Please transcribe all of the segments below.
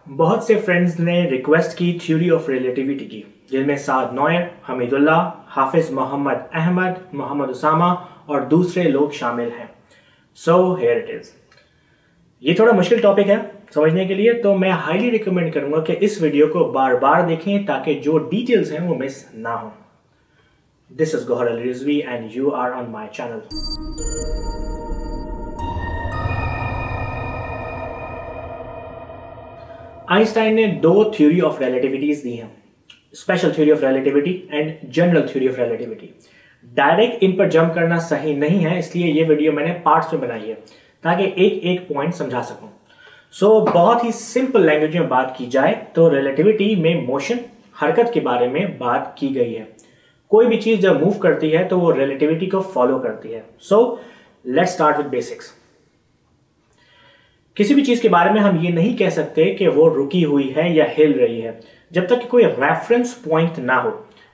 बहुत से फ्रेंड्स ने रिक्वेस्ट की थ्योरी ऑफ रिलेटिविटी की, जिनमें साद नोयर, हमीदुल्लाह, हाफिज मोहम्मद अहमद, मोहम्मद उसामा और दूसरे लोग शामिल हैं। So here it is. ये थोड़ा मुश्किल टॉपिक है समझने के लिए, तो मैं हाईली रिकमेंड करूंगा कि इस वीडियो को बार बार देखें ताकि जो डिटेल्स हैं वो मिस ना हो। This is Gauhar Al Rizvi and you are on my channel. Einstein ने दो थ्योरी ऑफ रिलेटिविटीज दी हैं, special theory of relativity and general theory of relativity. Direct इन पर जंप करना सही नहीं है, इसलिए ये वीडियो मैंने पार्ट्स में बनाई है ताकि एक एक पॉइंट समझा सकूं। सो बहुत ही सिंपल लैंग्वेज में बात की जाए तो रिलेटिविटी में मोशन, हरकत के बारे में बात की गई है। कोई भी चीज जब मूव करती है तो वो रिलेटिविटी को फॉलो करती है। So let's start with basics. किसी भी चीज के बारे में हम ये नहीं कह सकते कि वो रुकी हुई है या हिल रही है जब तक कि कोई रेफरेंस पॉइंट ना हो,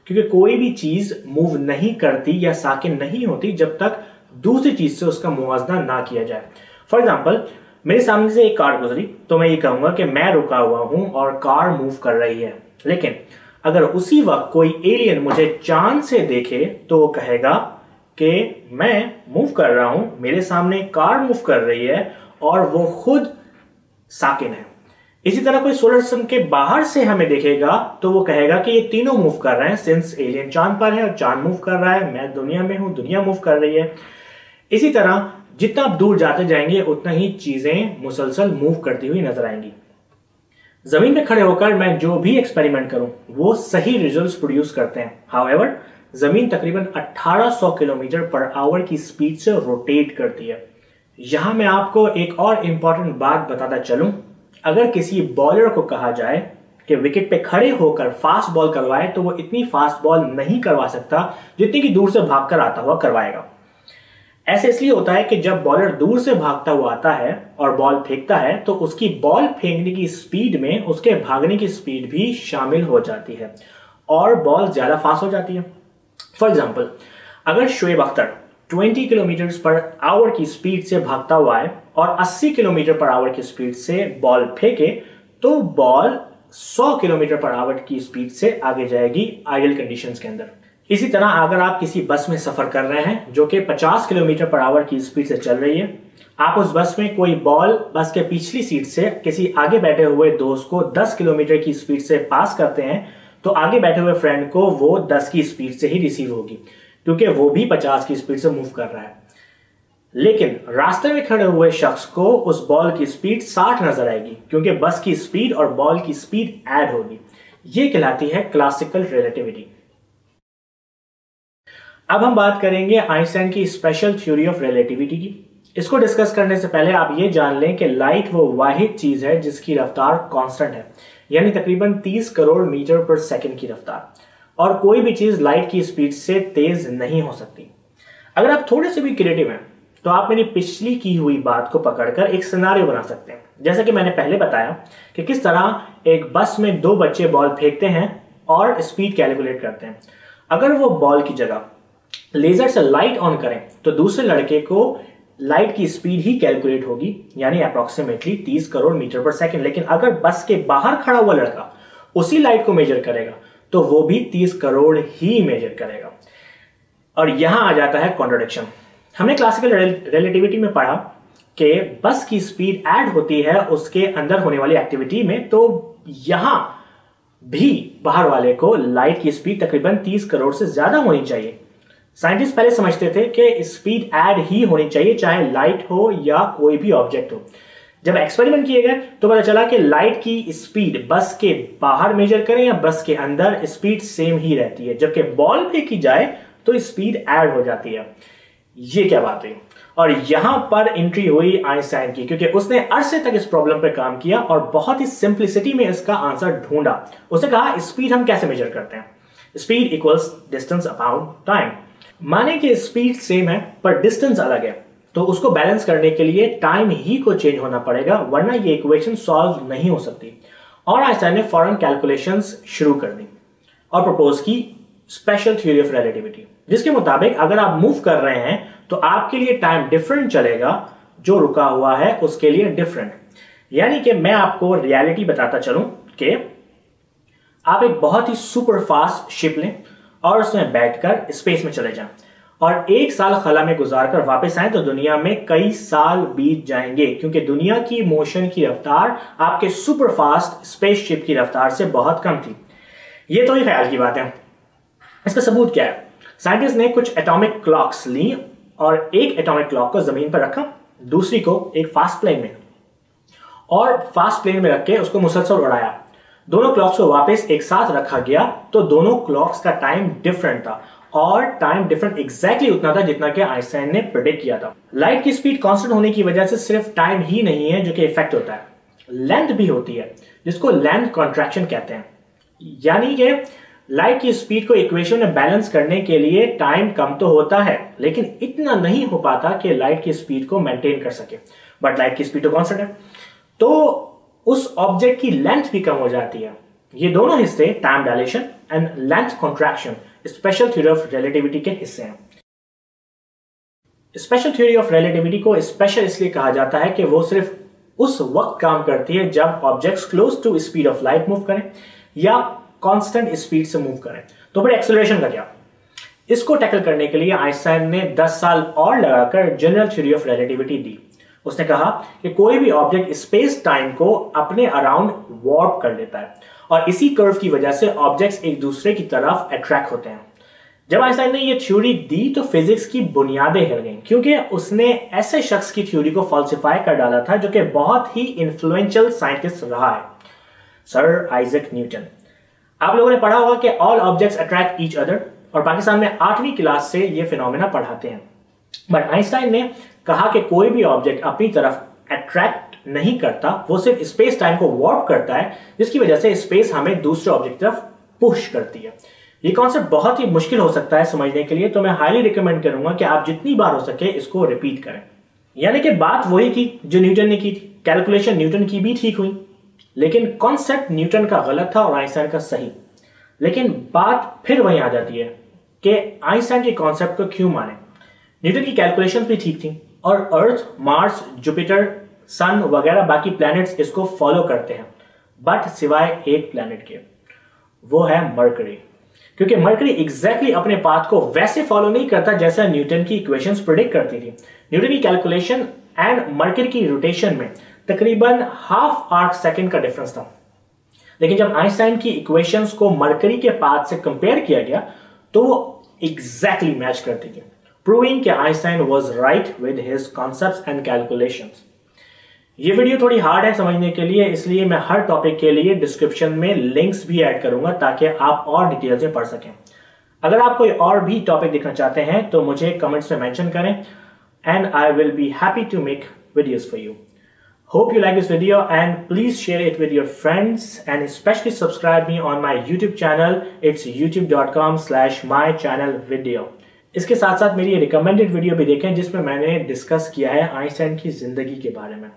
क्योंकि कोई भी चीज मूव नहीं करती या साकिन नहीं होती जब तक दूसरी चीज से उसका मुवाजना ना किया जाए। फॉर एग्जाम्पल, मेरे सामने से एक कार गुजरी तो मैं ये कहूंगा कि मैं रुका हुआ हूं और कार मूव कर रही है। लेकिन अगर उसी वक्त कोई एलियन मुझे चांद से देखे तो वो कहेगा कि मैं मूव कर रहा हूं, मेरे सामने कार मूव कर रही है और वो खुद साकिन है। इसी तरह कोई सोलर सिस्टम के बाहर से हमें देखेगा तो वो कहेगा कि ये तीनों मूव कर रहे हैं, सिंस एलियन चांद पर है और चांद मूव कर रहा है, मैं दुनिया में हूं, दुनिया मूव कर रही है। इसी तरह जितना आप दूर जाते जाएंगे उतना ही चीजें मुसलसल मूव करती हुई नजर आएंगी। जमीन पे खड़े होकर मैं जो भी एक्सपेरिमेंट करूं वो सही रिजल्ट्स प्रोड्यूस करते हैं। हाउएवर, जमीन तकरीबन 1800 किलोमीटर पर आवर की स्पीड से रोटेट करती है। यहां मैं आपको एक और इंपॉर्टेंट बात बताता चलूं, अगर किसी बॉलर को कहा जाए कि विकेट पे खड़े होकर फास्ट बॉल करवाए तो वो इतनी फास्ट बॉल नहीं करवा सकता जितनी कि दूर से भागकर आता हुआ करवाएगा। ऐसे इसलिए होता है कि जब बॉलर दूर से भागता हुआ आता है और बॉल फेंकता है तो उसकी बॉल फेंकने की स्पीड में उसके भागने की स्पीड भी शामिल हो जाती है और बॉल ज्यादा फास्ट हो जाती है। फॉर एग्जाम्पल, अगर Shoaib Akhtar 20 kilometre per hour की स्पीड से भागता हुआ है और 80 किलोमीटर पर आवर की स्पीड से बॉल फेंके तो बॉल 100 किलोमीटर पर आवर की स्पीड से आगे जाएगी आइडियल कंडीशंस के अंदर। इसी तरह अगर आप किसी बस में सफर कर रहे हैं जो कि 50 किलोमीटर पर आवर की स्पीड से चल रही है, आप उस बस में कोई बॉल बस के पिछली सीट से किसी आगे बैठे हुए दोस्त को 10 किलोमीटर की स्पीड से पास करते हैं तो आगे बैठे हुए फ्रेंड को वो 10 की स्पीड से ही रिसीव होगी, क्योंकि वो भी 50 की स्पीड से मूव कर रहा है। लेकिन रास्ते में खड़े हुए शख्स को उस बॉल की स्पीड 60 नजर आएगी, क्योंकि बस की स्पीड और बॉल की स्पीड ऐड होगी। ये कहलाती है क्लासिकल रिलेटिविटी। अब हम बात करेंगे आइंस्टाइन की स्पेशल थ्योरी ऑफ रिलेटिविटी की। इसको डिस्कस करने से पहले आप ये जान लें कि लाइट वो वाहिद चीज है जिसकी रफ्तार कांस्टेंट है, यानी तकरीबन 30 करोड़ मीटर पर सेकंड की रफ्तार, और कोई भी चीज लाइट की स्पीड से तेज नहीं हो सकती। अगर आप थोड़े से भी क्रिएटिव हैं तो आप मेरी पिछली की हुई बात को पकड़कर एक सिनारियो बना सकते हैं। जैसा कि मैंने पहले बताया कि किस तरह एक बस में दो बच्चे बॉल फेंकते हैं और स्पीड कैलकुलेट करते हैं। अगर वो बॉल की जगह लेजर से लाइट ऑन करें तो दूसरे लड़के को लाइट की स्पीड ही कैलकुलेट होगी, यानी अप्रोक्सीमेटली 30 करोड़ मीटर पर सेकंड। लेकिन अगर बस के बाहर खड़ा हुआ लड़का उसी लाइट को मेजर करेगा तो वो भी 30 करोड़ ही मेजर करेगा। और यहां आ जाता है कॉन्ट्रडिक्शन। हमने क्लासिकल रिलेटिविटी में पढ़ा कि बस की स्पीड ऐड होती है उसके अंदर होने वाली एक्टिविटी में, तो यहां भी बाहर वाले को लाइट की स्पीड तकरीबन 30 करोड़ से ज्यादा होनी चाहिए। साइंटिस्ट पहले समझते थे कि स्पीड ऐड ही होनी चाहिए, चाहे लाइट हो या कोई भी ऑब्जेक्ट हो। जब एक्सपेरिमेंट किए गए तो पता चला कि लाइट की स्पीड बस के बाहर मेजर करें या बस के अंदर, स्पीड सेम ही रहती है, जबकि बॉल फेंकी जाए तो स्पीड ऐड हो जाती है। ये क्या बात है? और यहां पर एंट्री हुई आइंस्टाइन की, क्योंकि उसने अरसे तक इस प्रॉब्लम पर काम किया और बहुत ही सिंप्लिसिटी में इसका आंसर ढूंढा। उसने कहा स्पीड हम कैसे मेजर करते हैं? Speed equals distance upon time. माने कि स्पीड सेम है पर डिस्टेंस अलग है, तो उसको बैलेंस करने के लिए टाइम ही को चेंज होना पड़ेगा, वरना ये इक्वेशन सॉल्व नहीं हो सकती। और आइंस्टाइन ने फौरन कैलकुलेशंस शुरू कर दी और प्रपोज की स्पेशल थ्योरी ऑफ रिलेटिविटी, जिसके मुताबिक अगर आप मूव कर रहे हैं तो आपके लिए टाइम डिफरेंट चलेगा, जो रुका हुआ है उसके लिए डिफरेंट। यानी कि मैं आपको रियलिटी बताता चलूं कि आप एक बहुत ही सुपर फास्ट शिप लें और उसमें बैठकर स्पेस में चले जाएं और 1 साल खला में गुजारकर वापस आए तो दुनिया में कई साल बीत जाएंगे, क्योंकि दुनिया की मोशन की रफ्तार आपके सुपर फास्ट स्पेस शिप की रफ्तार से बहुत कम थी। ये तो ही ख्याल की बात है। इसका सबूत क्या है? साइंटिस्ट ने कुछ एटॉमिक क्लॉक्स ली और एक एटॉमिक क्लॉक को जमीन पर रखा, दूसरी को एक फास्ट प्लेन में, और फास्ट प्लेन में रख के उसको मुसलसल उड़ाया। दोनों क्लॉक्स को वापस एक साथ रखा गया तो दोनों क्लॉक्स का टाइम डिफरेंट था और टाइम डिफरेंट एग्जैक्टली उतना था जितना कि आइंस्टाइन ने प्रेडिक्ट किया था। लाइट की स्पीड कांस्टेंट होने की वजह से सिर्फ टाइम ही नहीं है जो कि इफेक्ट होता है, लेंथ भी होती है, जिसको लेंथ कॉन्ट्रैक्शन कहते हैं। यानी कि लाइट की स्पीड को इक्वेशन में बैलेंस करने के लिए टाइम कम तो होता है, लेकिन इतना नहीं हो पाता कि लाइट की स्पीड को मेंटेन कर सके। बट लाइट की स्पीड तो कांस्टेंट है, तो उस ऑब्जेक्ट की लेंथ भी कम हो जाती है। ये दोनों हिस्से time dilation and length contraction special theory of relativity के हिस्से हैं। स्पेशल थ्योरी ऑफ रिलेटिविटी को स्पेशल इसलिए कहा जाता है कि वो सिर्फ उस वक्त काम करती है जब objects close to speed of light move करें या कांस्टेंट स्पीड से मूव करें। तो फिर एक्सेलरेशन का क्या? इसको टैकल करने के लिए आइंस्टाइन ने 10 साल और लगाकर जनरल थ्योरी ऑफ रिलेटिविटी दी। उसने कहा कि कोई भी ऑब्जेक्ट स्पेस टाइम को अपने अराउंड वार्प कर लेता है और इसी कर्व की वजह से ऑब्जेक्ट्स एक दूसरे की तरफ अट्रैक्ट होते हैं। जब आइंस्टाइन ने यह थ्योरी दी तो फिजिक्स की बुनियादें हिल गईं, क्योंकि उसने ऐसे शख्स की थ्योरी को फॉल्सिफाई कर डाला था जो कि बहुत ही इन्फ्लुएंशियल साइंटिस्ट रहा है, सर आइजैक न्यूटन। आप लोगों ने पढ़ा होगा कि all objects attract each other, और पाकिस्तान में 8वीं क्लास से ये फिनोमेना पढ़ाते हैं। बट आइंस्टाइन ने कहा कि कोई भी ऑब्जेक्ट अपनी तरफ अट्रैक्ट नहीं करता, वो सिर्फ स्पेस टाइम को वार्प करता है, जिसकी वजह से स्पेस हमें दूसरे ऑब्जेक्ट की तरफ पुश करती है। ये कॉन्सेप्ट बहुत ही मुश्किल हो सकता है समझने के लिए, तो मैं हाईली रिकमेंड करूंगा कि आप जितनी बार हो सके इसको रिपीट करें। यानी कि बात वही थी जो न्यूटन ने की थी, कैलकुलेशन न्यूटन की भी ठीक हुई, लेकिन कॉन्सेप्ट न्यूटन का गलत था और आइंस्टाइन का सही। लेकिन बात फिर वहीं आ जाती है कि आइंस्टाइन के कॉन्सेप्ट को क्यों माने। न्यूटन की कैलकुलेशंस भी ठीक थी और अर्थ, मार्स, जुपिटर, सन वगैरह बाकी प्लैनेट्स इसको फॉलो करते हैं, बट सिवाय एक प्लैनेट के, वो है मरकरी। क्योंकि मरकरी एग्जैक्टली अपने पाथ को वैसे फॉलो नहीं करता जैसा न्यूटन की इक्वेशंस प्रेडिक्ट करती थी। न्यूटन की कैलकुलेशन एंड मरकरी की रोटेशन में तकरीबन हाफ आर्क सेकंड का डिफरेंस था, लेकिन जब आइंस्टाइन की इक्वेशंस को मरकरी के पाथ से कंपेयर किया गया तो वो एग्जैक्टली मैच करती थी, प्रूविंग कि Einstein was right with his concepts and calculations. ये वीडियो थोड़ी हार्ड है समझने के लिए, इसलिए मैं हर टॉपिक के लिए डिस्क्रिप्शन में लिंक्स भी ऐड करूंगा ताकि आप और डिटेल्स में पढ़ सकें। अगर आप कोई और भी टॉपिक देखना चाहते हैं तो मुझे कमेंट्स में मेंशन करें and I will be happy to make videos for you. Hope you like this video and please share it with your friends and especially subscribe me on my YouTube channel. It's youtube.com/mychannelvideo. इसके साथ साथ मेरी recommended video भी देखें जिसमें मैंने discuss किया है आइंस्टाइन की जिंदगी के बारे में।